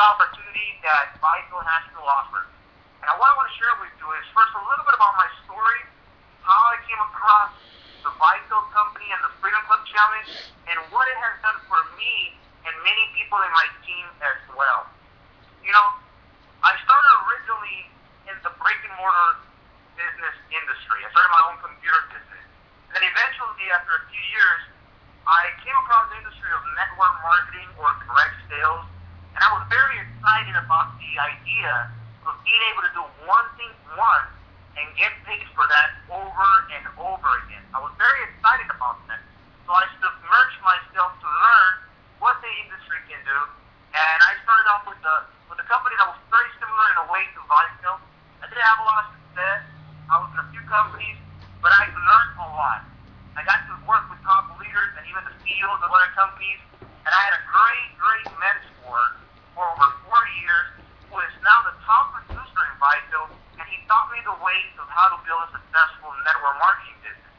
opportunity that Vital has to offer. And what I want to share with you is first a little bit about my story, how I came across the Vital Company and the Freedom Club Challenge, and what it has done for me and many people in my team as well. You know, I started originally in the brick and mortar business industry. I started my own computer business. And then eventually, after a few years, I came across the industry of network marketing or direct sales, and I was very excited about the idea of being able to do one thing once and get paid for that over and over again. I was very excited about that. So I submerged myself to learn what the industry can do, and I started off with a company that was very similar in a way to Vital. I didn't have a lot of success. I was in a few companies, but I learned a lot. I got to work with top leaders and even the CEOs of other companies, and I had a great mentor for over 4 years who is now the top producer in Vital, and he taught me the ways of how to build a successful network marketing business.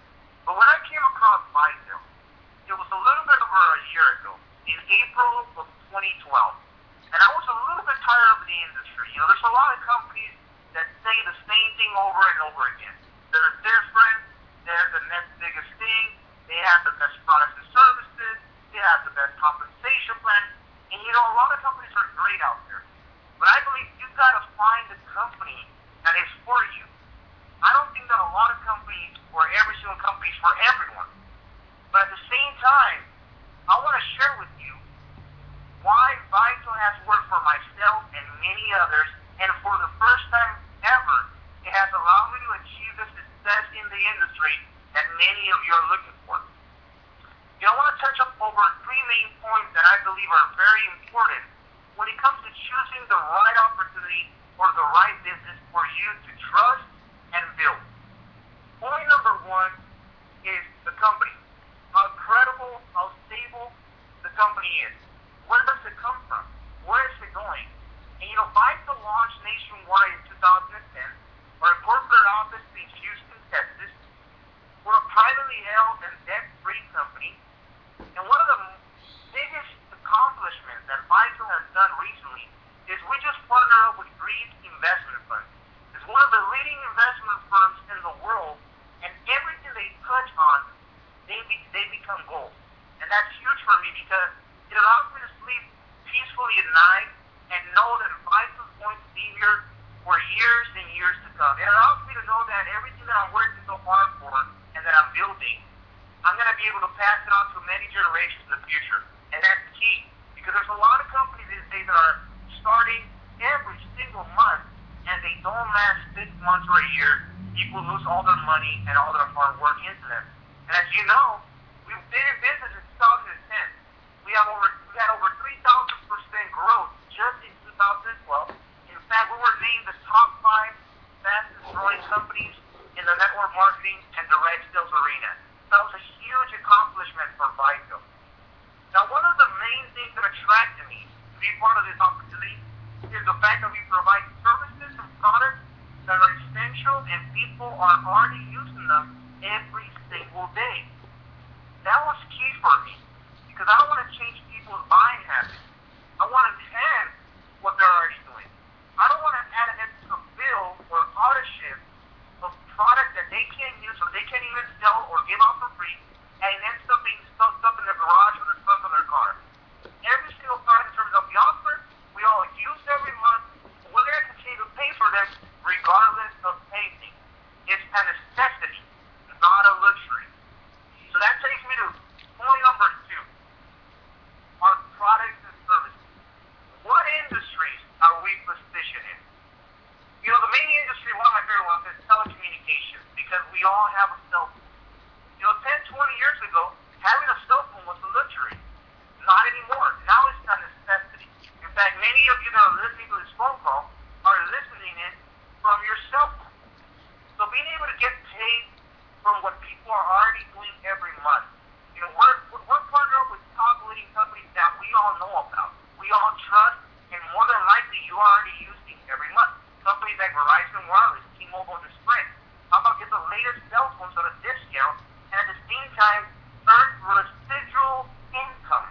But when I came across Vital, it was a little bit over a year ago, in April of 2012. And I was a little bit tired of the industry. You know, there's a lot of companies that say the same thing over and over again. They're different, they're the next biggest thing, they have the best products and services, they have the best compensation plan, and you know, a lot of companies are great out there. But I believe you've got to find a company that is for you. I don't think that a lot of companies, or every single company is for everyone. But at the same time, I want to share with you why Vital has worked for myself and many others, and for the first time ever, it has allowed me to achieve the success in the industry that many of you are looking for. You know, I want to touch up over 3 main points that I believe are very important when it comes to choosing the right opportunity or the right business for you to trust and build. Point number 1 is the company. How credible, how stable the company is. Where does it come from? Where is it going? And you know, Vital launched nationwide in 2010. Our corporate office is in Houston, Texas. We're a privately held and debt-free company. And one of the biggest accomplishments that Vital has done recently is we just partnered up with Greed Investment Fund. It's one of the leading investment firms in the world, and everything they touch on, they become gold. And that's huge for me because it allows me to sleep peacefully at night and know that Vital is going to be here for years and years to come. It allows me to know that everything that I'm working so hard for and that I'm building, I'm going to be able to pass it on to many generations in the future. And that's key, because there's a lot of companies these days that are starting every single month, and they don't last 6 months or a year. People lose all their money and all their hard work into them. And as you know, we've been in business in 2010. We had over 3,000% growth just in 2012. In fact, we were named the top 5 fastest growing companies in the network marketing and direct sales arena. That was a huge accomplishment for Vital. Now, one of the main things that attracted me to be part of this opportunity is the fact that we provide services and products that are essential and people are already using them every single day. That was key for me, because I don't want to change people's buying habits. I want to enhance what they're already doing. I don't want to add an extra bill or auto ship of product that they can't use or they can't even sell or give out for free, and it ends up being stuck up in their garage or the trunk of their car. Every single product in terms of the offer, we all use every month. We're going to continue to pay for them regardless of anything. It's a necessity, not a luxury. So that takes me to point number 2, our products and services. What industries are we positioned in? You know, the main industry, one of my favorite ones, is telecommunications, because we all have a cell phone. You know, 10, 20 years ago, having a cell phone was a luxury. Not anymore. Now it's a necessity. In fact, many of you that are listening to this phone call are listening in from your cell phone. So being able to get paid from what people are already doing every month. You know, we're partnered up with top leading companies that we all know about. We all trust, and more than likely you are already using every month. Companies like Verizon Wireless, T-Mobile, and Sprint. How about get the latest cell phones at a discount, and at the same time earn residual income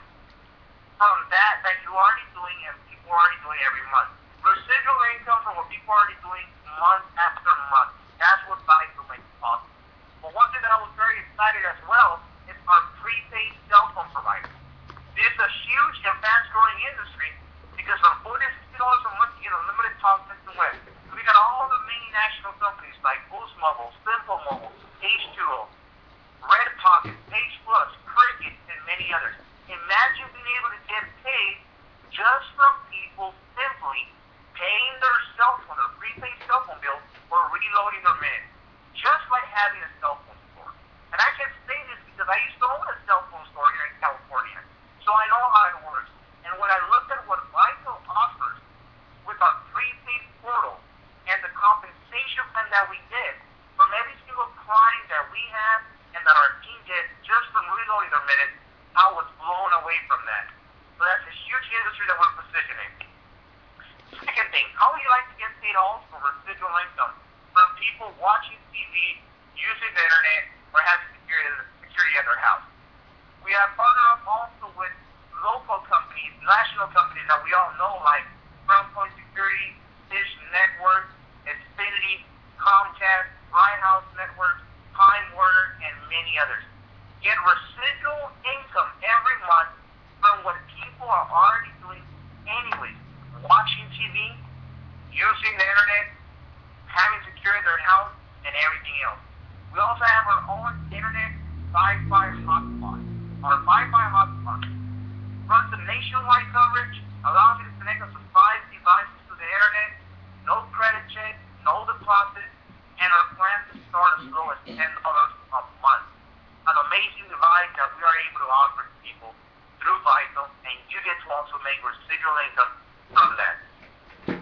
from that you're already doing and people are already doing every month. Residual income from what people are already doing month after month. That's what Vital makes possible. But one thing that I was very excited as well is our prepaid cell phone provider. This is a huge and fast-growing industry because from $40 to $60 a month, you get unlimited talk, text, and web. So we got all the many national companies like Boost Mobile, Simple Mobile, H2O, Red Pocket, Page Plus, Cricket, and many others. Imagine being able to get paid just from people simply paying their cell phone, their prepaid cell phone bill, or reloading their minutes. Just like having a cell phone store. And I can say this because I used to own a cell phone store here in California. So I know how it works. And when I looked at what Vital offers with our prepaid portal and the compensation plan that we did from every single client that we have and that our team did just from reloading their minutes, I was blown away from that. So that's a huge industry that we're positioning. Second thing, how would you like to get paid also for residual income from people watching TV, using the internet, or having security at their house? We have partnered up also with local companies, national companies that we all know like Crown Point Security, Dish Network, Xfinity, Comcast, House Network, Time Warner, and many others. Get residual income every month from what people are already doing anyways. Watching TV, using the internet, having security at their house, and everything else. We also have our own internet Wi-Fi hotspot. Our Wi-Fi hotspot runs the nationwide coverage, allows you to connect up to 5 devices to the internet, no credit check, no deposit, and our plans start as low as $10 a month. An amazing device that we are able to offer to people through Vital, and you get to also make residual income from that.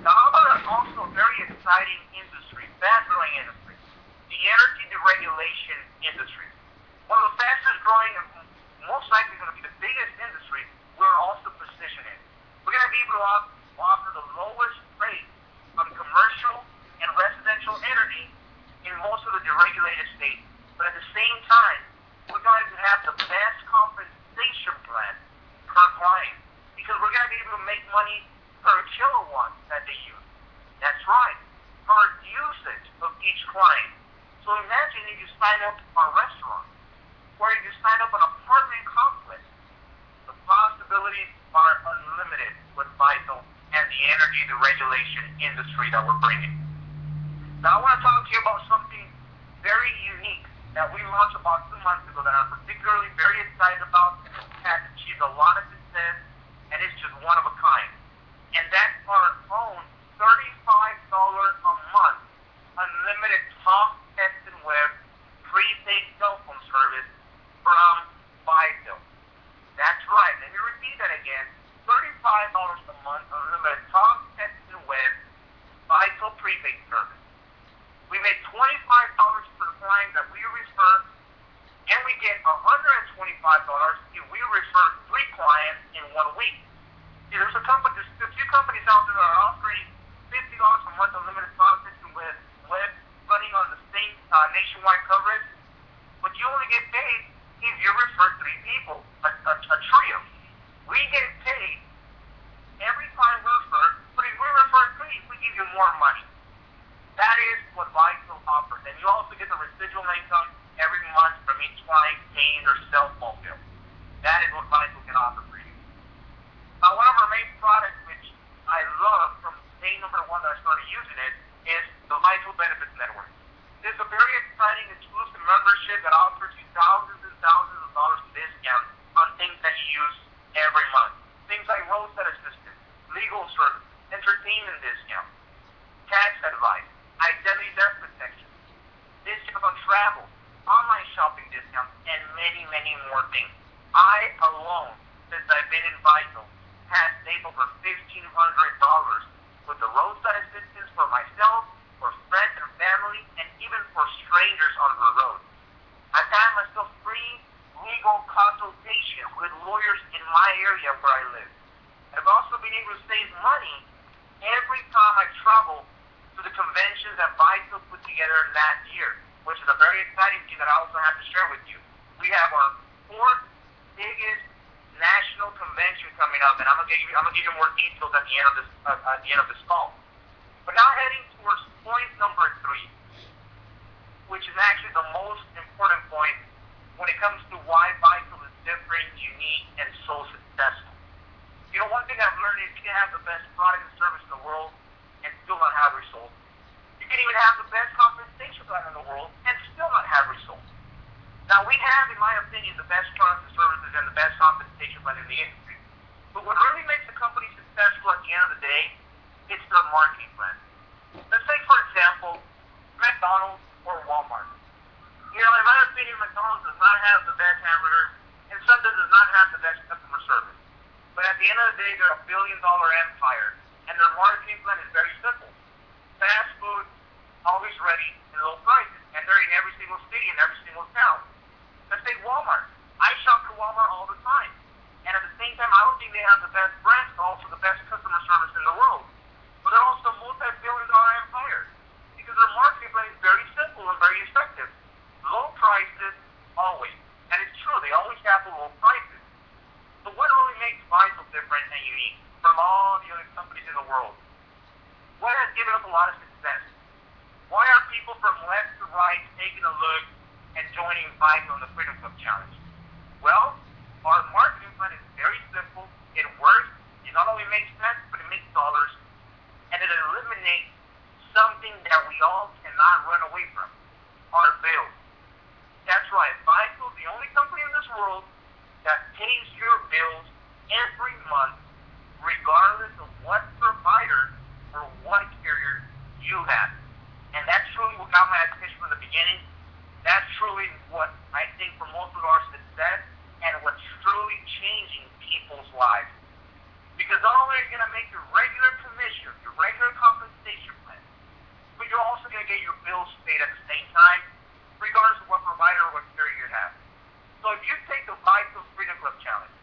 Now, how about also a very exciting industry, fast-growing industry, the energy deregulation industry. One of the fastest-growing and most likely going to be the biggest industry we're also positioned in. We're going to be able to offer the lowest rates on commercial and residential energy in most of the deregulated states. But at the same time, we're going to have the best compensation plan per client because we're going to be able to make money per kilowatt that they use. That's right, per usage of each client. So imagine if you sign up for a restaurant or if you sign up an apartment complex. The possibilities are unlimited with Vital and the energy deregulation industry that we're bringing. Now I want to talk to you about something very unique that we launched about 2 months ago that I'm particularly very excited about, has achieved a lot of success, and it's just one of a kind. And that's our own $35 a month unlimited talk, text, and web prepaid cell phone service from Vital. That's right. Let me repeat that again. $35 a month unlimited talk, text, and web Vital prepaid service. We make $25 per client that we refer, and we get $125 if we refer 3 clients in 1 week. See, there's a few companies out there that are offering $50 a month unlimited talk, text, and web running on the same nationwide coverage, but you only get paid if you refer 3 people, a trio. We get paid every time we refer, but if we refer 3, we give you more money. That is what Vital offers. And you also get the residual income every month from each client paying their cell phone bill. That is what Vital can offer for you. Now, one of our main products, which I love from day number 1 that I started using it, is the Vital Benefits Network. This is a very exciting exclusive membership that offers you thousands and thousands of dollars in discount on things that you use every month. Things like roadside assistance, legal service, entertainment discount, tax advice, identity theft protection, discounts on travel, online shopping discounts, and many, many more things. I alone, since I've been in Vital, have saved over $1,500 with the roadside assistance for myself, for friends and family, and even for strangers on the road. I've had myself free legal consultation with lawyers in my area where I live. I've also been able to save money every time I travel to the conventions that Vital put together last year, which is a very exciting thing that I also have to share with you. We have our 4th biggest national convention coming up, and I'm gonna give you more details at the end of this call. But now heading towards point number 3, which is actually the most important point when it comes to why Vital is different, unique, and so successful. You know, one thing I've learned is you can have the best product and service in the world and still not have results. You can even have the best compensation plan in the world and still not have results. Now, we have, in my opinion, the best products and services and the best compensation plan in the industry. But what really makes a company successful at the end of the day, it's their marketing plan. Let's take, for example, McDonald's or Walmart. You know, in my opinion, McDonald's does not have the best hamburgers, and Sunday does not have the best customer service. But at the end of the day, they're a billion-dollar empire, and their marketing plan is very simple. Fast food, always ready, and low prices, and they're in every single city and every single town. Let's take Walmart. I shop at Walmart all the time, and at the same time, I don't think they have the best brands, but also the best customer service in the world. But they're also a multi-billion-dollar empire, because their marketing plan is very simple and very effective. Low prices, always. And it's true, they always have the low prices. So what really makes Vital different and unique from all the other companies in the world? What has given us a lot of success? Why are people from left to right taking a look and joining Vital in the Freedom Club Challenge? Well, our marketing plan is very simple, it works, it not only makes sense, but it makes dollars, and it eliminates something that we all cannot run away from, our bills. That's right, Vital is the only company in this world that pays your bills every month, regardless of what provider or what carrier you have. And that's truly what got my attention from the beginning. That's truly what I think for most of our success and what's truly changing people's lives. Because not only are you going to make your regular commission, your regular compensation plan, but you're also going to get your bills paid at the same time, regardless of what provider or what carrier you have. So if you take the Vital Freedom Club Challenge,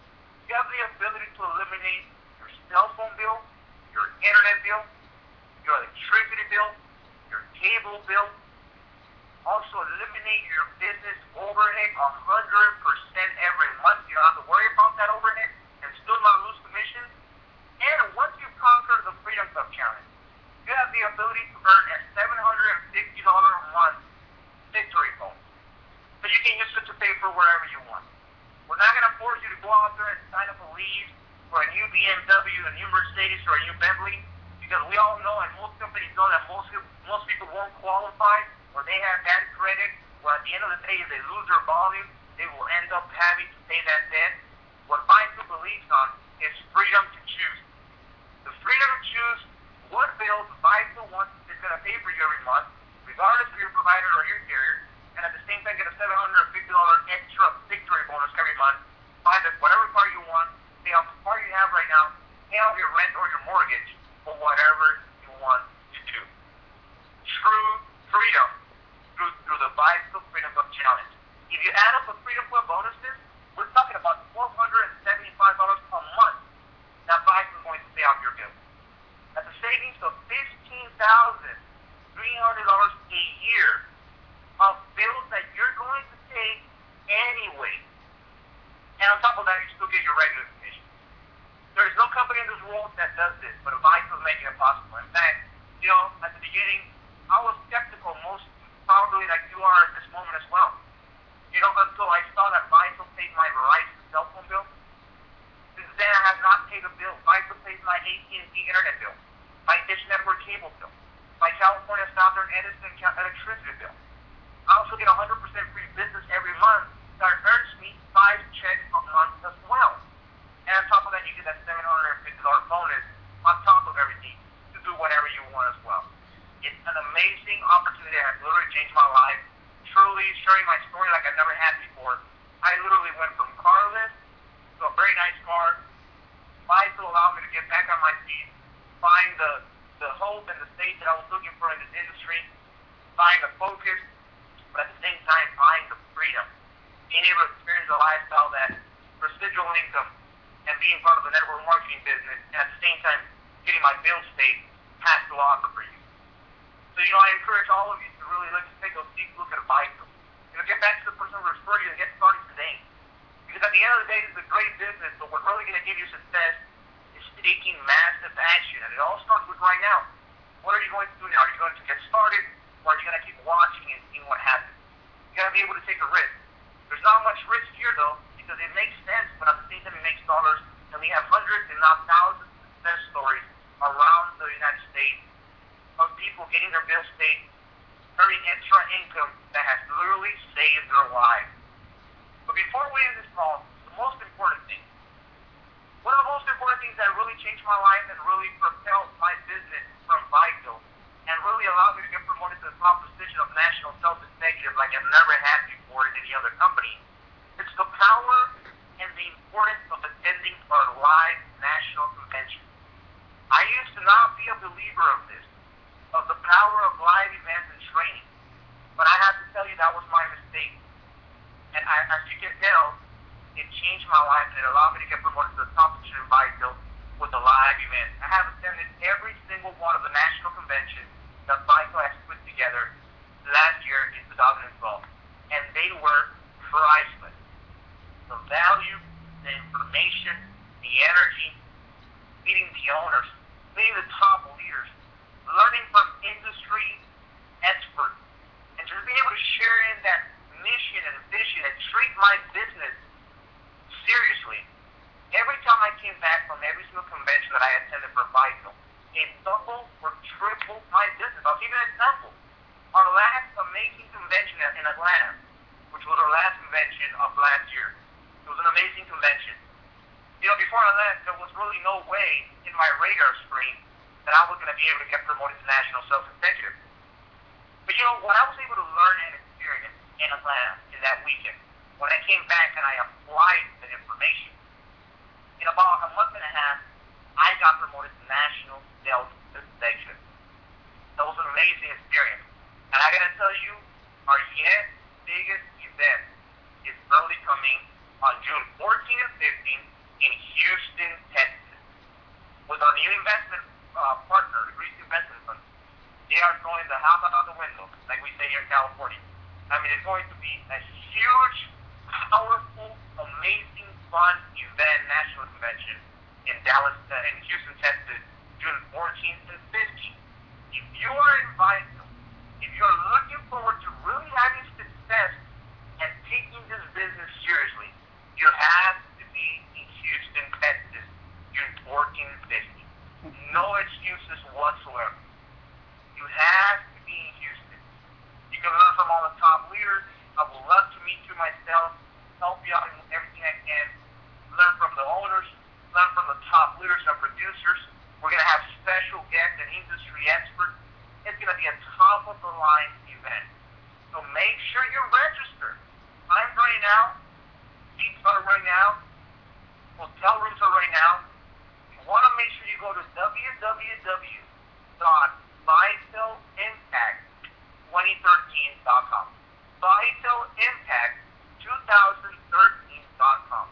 you have the ability to eliminate your cell phone bill, your internet bill, your electricity bill, your cable bill, also eliminate your business overhead 100% every month. You don't have to worry about that overhead and still not lose commission. And once you conquer the Freedom Club Challenge, you have the ability to earn a $750 a month victory bonus. So you can use it to pay for wherever you want. We're not going to force you to go out there and sign up a lease for a new BMW, a new Mercedes, or a new Bentley, because we all know, and most companies know, that most people won't qualify, or they have bad credit, or at the end of the day, if they lose their volume, they will end up having to pay that debt. What Vital believes on is freedom to choose. The freedom to choose what bills Vital wants is going to pay for you every month, regardless of your provider or your carrier, and at the same time get a $750 extra victory bonus every month. Buy whatever car you want, pay off the car you have right now, pay off your rent or your mortgage, or whatever you want to do. True freedom through the Vital Freedom Club Challenge. If you add up the Freedom Club bonuses, we're talking about $1,275 a month that Vital is going to pay off your bill. That's a savings of $15,300 a year of bills that you're going to pay anyway. And on top of that, you still get your regular commission. There's no company in this world that does this, but Vital is making it possible. In fact, you know, at the beginning, I was skeptical, most probably like you are at this moment as well. You know, until I saw that Vital paid my Verizon cell phone bill. Since then, I have not paid a bill. Vital pays my AT&T internet bill, my Dish Network cable bill, my California Southern Edison electricity bill. I also get 100% free business every month that earns me 5 checks a month as well. And on top of that, you get that $750 bonus on top of everything to do whatever you want as well. It's an amazing opportunity that has literally changed my life. Truly sharing my story like I've never had before. I literally went from carless to a very nice car. Vital allowed me to get back on my feet, find the hope and the state that I was looking for in this industry, find the focus, but at the same time, find the freedom. Being able to experience a lifestyle that residual income and being part of the network marketing business, and at the same time, getting my bills paid, has to offer for you. So, you know, I encourage all of you to really take a deep look at Vital. You know, get back to the person who referred you and get started today. You Because at the end of the day, this is a great business, but what really going to give you success is taking massive action. And it all starts with right now. What are you going to do now? Are you going to get started, or are you going to keep watching and seeing what happens? You got to be able to take a risk. There's not much risk here, though, because it makes sense, but at the same time, it makes dollars. And we have hundreds, if not thousands, of success stories around the United States of people getting their bills paid, earning extra income that has literally saved their lives. But before we end this call, the most important thing, one of the most important things that really changed my life and really propelled my business from vital and really allowed me to get promoted to the top position of national sales executive like I've never had before in any other company, it's the power and the importance of attending our live national convention. I used to not be a believer of this, of the power of live events and training, but I have to tell you that was my mistake. And as you can tell, it changed my life and it allowed me to get promoted to the top position in vital with the live events. I have attended every single one of the national conventions that vital has put together last year in 2012, and they were priceless. The value, the information, the energy, meeting the owners, meeting the top leaders, learning from industry experts, and just being able to share in that mission and vision and treat my business seriously. Every time I came back from every single convention that I attended for vital, it doubled or tripled my business. I'll give you an example. Our last amazing convention in Atlanta, which was our last convention of last year, it was an amazing convention. You know, before I left, there was really no way in my radar screen that I was going to be able to get promoted to national sales executive. But you know, what I was able to learn and experience in Atlanta in that weekend, when I came back and I applied that information, in about a month and a half, I got promoted to national sales executive. That was an amazing experience. And I got to tell you, our yet biggest event is early coming on June 14 and 15 in Houston, Texas. With our new investment partner, the Greece Investment Fund, they are throwing the house out the window, like we say here in California. I mean, it's going to be a huge, powerful, amazing, fun event, national convention in in Houston, Texas, June 14th and 15th. If you are invited, if you're looking forward to really having success and taking this business seriously, you have to be in Houston, Texas, June 14th and 15th. No excuses whatsoever. You have to be in Houston. You can learn from all the top leaders. I would love to meet you myself, help you out in everything I can, learn from the owners, learn from the top leaders and producers. We're going to have special guests and industry experts. It's going to be a top-of-the-line event. So make sure you register. Time's right now. Seats are right now. Hotel rooms are right now. You want to make sure you go to www.vitalimpact2013.com. vitalimpact2013.com.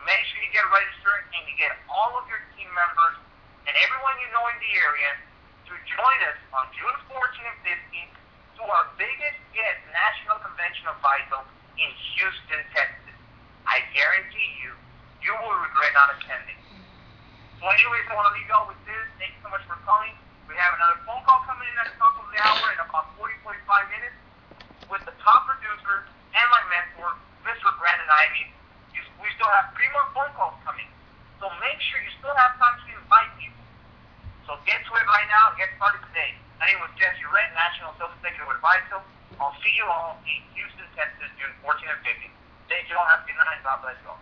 Make sure you get registered and you get all of your team members and everyone you know in the area to join us on June 14th and 15th to our biggest yet national convention of vital in Houston, Texas. I guarantee you, you will regret not attending. So anyways, I want to leave you all with this. Thank you so much for calling. We have another phone call coming in at the top of the hour in about 45 minutes with the top producer and my mentor, Mr. Brandon Ivy. We still have 3 more phone calls coming. So make sure you still have time to invite people. So get to it right now and get started today. My name was Jesse Rett, National Sales Executive with Vital. I'll see you all in Houston, Texas, June 14th and 15th. Thank you all. Have a good night. God bless you all.